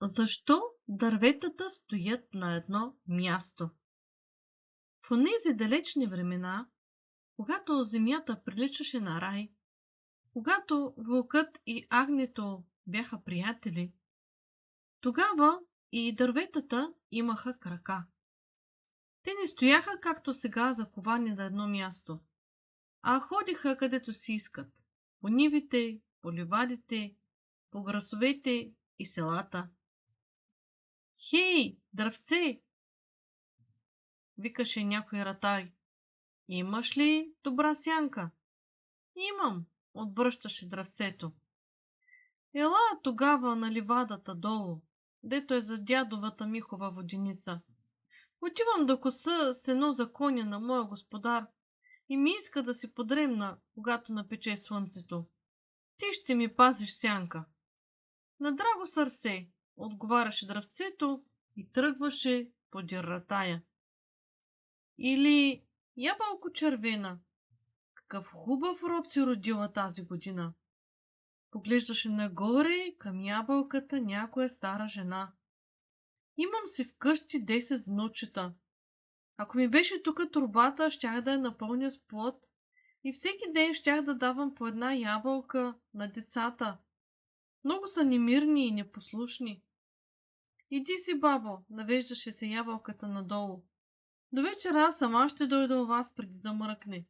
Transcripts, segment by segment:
Защо дърветата стоят на едно място? В онези далечни времена, когато земята приличаше на рай, когато вълкът и агнето бяха приятели, тогава и дърветата имаха крака. Те не стояха както сега заковани на едно място, а ходиха където си искат. По нивите, по ливадите, по грасовете и селата. Хей, дръвце! Викаше някой ратар. Имаш ли добра сянка? Имам, отвръщаше дръвцето. Ела тогава на ливадата долу, дето е за дядовата Михова воденица. Отивам да коса сено за коня на моя господар и ми иска да си подремна, когато напече слънцето. Ти ще ми пазиш сянка. На драго сърце, отговаряше дръвцето и тръгваше подир ратая. Или ябълко червена, какъв хубав род си родила тази година. Поглеждаше нагоре към ябълката някоя стара жена. Имам си вкъщи 10 внучета. Ако ми беше тук турбата, щях да я напълня с плод и всеки ден щях да давам по една ябълка на децата. Много са немирни и непослушни. Иди си, бабо, навеждаше се ябълката надолу. До вечера аз сама ще дойда у вас преди да мръкне.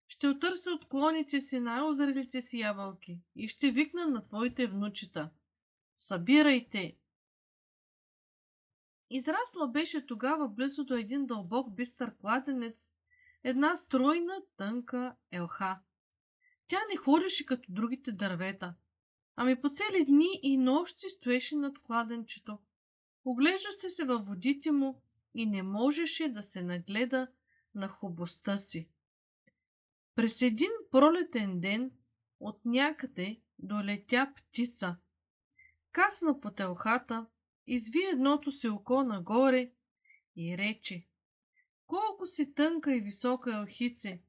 Ще отърся от клоните си най-озрелите си ябълки и ще викна на твоите внучета. Събирайте! Израсла беше тогава близо до един дълбок бистър кладенец, една стройна, тънка елха. Тя не ходеше като другите дървета, ами по цели дни и нощи стоеше над кладенчето. Оглеждаше се във водите му и не можеше да се нагледа на хубостта си. През един пролетен ден от някъде долетя птица. Касна по телхата, изви едното си око нагоре и рече: колко си тънка и висока елхице!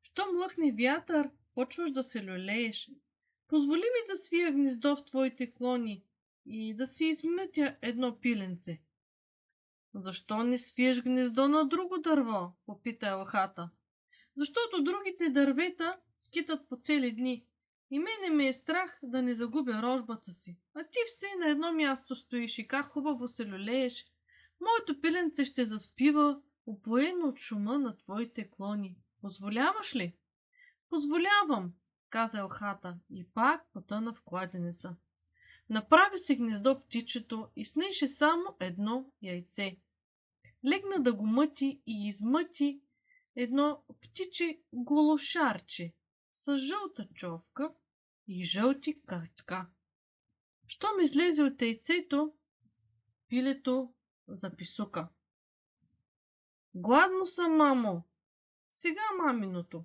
Щом млъхне вятър, почваш да се люлееш. Позволи ми да свия гнездо в твоите клони и да си измътя едно пиленце. Защо не свиеш гнездо на друго дърво? Попита елхата. Защото другите дървета скитат по цели дни. И мене ме е страх да не загубя рожбата си. А ти все на едно място стоиш и как хубаво се люлееш. Моето пиленце ще заспива, упоено от шума на твоите клони. Позволяваш ли? Позволявам, каза елхата и пак потъна в кладенеца. Направи си гнездо птичето и снеше само едно яйце. Легна да го мъти и измъти едно птиче голошарче с жълта човка и жълти крачка. Щом излезе от яйцето, пилето записука. Гладно съм, мамо. Сега маминото.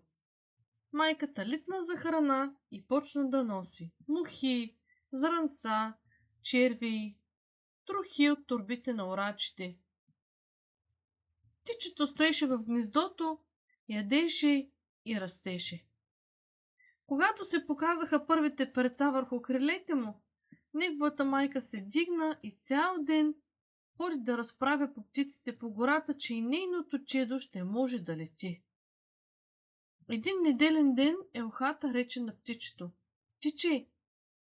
Майката литна за храна и почна да носи мухи, зранца, червии, трохи от торбите на орачите. Птичето стоеше в гнездото, ядеше и растеше. Когато се показаха първите перца върху крилете му, неговата майка се дигна и цял ден ходи да разправя по птиците по гората, че и нейното чедо ще може да лети. Един неделен ден елхата рече на птичето: Птиче,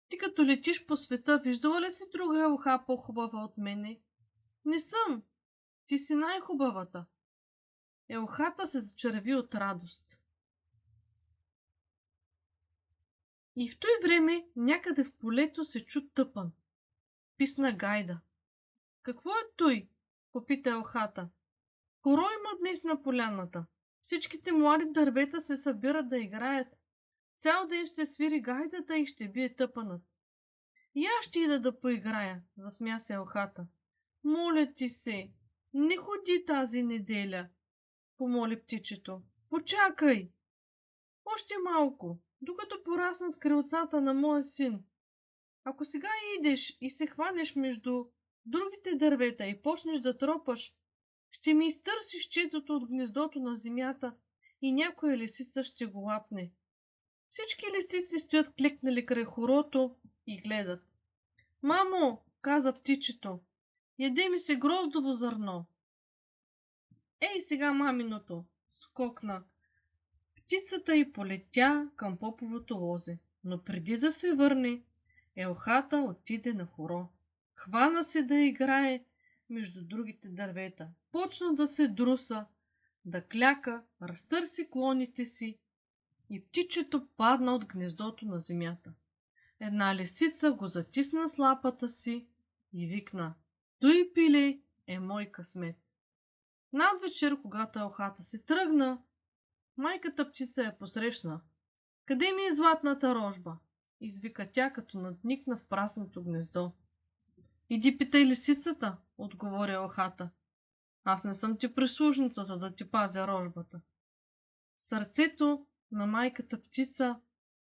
ти като летиш по света, виждала ли си друга елха по-хубава от мене? Не съм. Ти си най-хубавата. Елхата се зачерви от радост. И в той време някъде в полето се чу тъпан. Писна гайда. Какво е той? Попита елхата. Хоро има днес на поляната. Всичките млади дървета се събират да играят. Цял ден ще свири гайдата и ще бие тъпанът. И аз ще ида да поиграя, засмя се елхата. Моля ти се, не ходи тази неделя, помоли птичето. Почакай! Още малко, докато пораснат крилцата на моя син. Ако сега идеш и се хванеш между другите дървета и почнеш да тропаш, ще ми изтърсиш четото от гнездото на земята и някоя лисица ще го лапне. Всички лисици стоят клекнали край хорото и гледат. Мамо, каза птичето. Яде ми се гроздово зърно. Ей сега маминото, скокна птицата и полетя към поповото лозе. Но преди да се върне, елхата отиде на хоро. Хвана се да играе между другите дървета. Почна да се друса, да кляка, разтърси клоните си и птичето падна от гнездото на земята. Една лисица го затисна с лапата си и викна: "Той, пиле, е мой късмет." Надвечер, когато елхата се тръгна, майката птица я посрещна. "Къде ми е златната рожба?" извика тя, като надникна в прасното гнездо. "Иди питай лисицата", отговори елхата. "Аз не съм ти прислужница, за да ти пазя рожбата." Сърцето на майката птица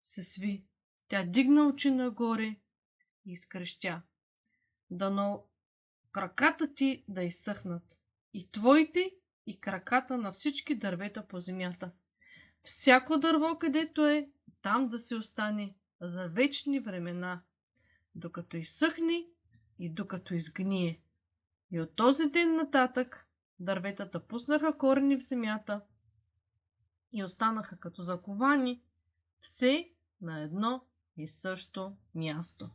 се сви. Тя дигна очи нагоре и изкрещя: "Дано краката ти да изсъхнат, и твоите, и краката на всички дървета по земята. Всяко дърво, където е, там да се остане за вечни времена, докато изсъхне и докато изгние." И от този ден нататък дърветата пуснаха корени в земята и останаха като заковани все на едно и също място.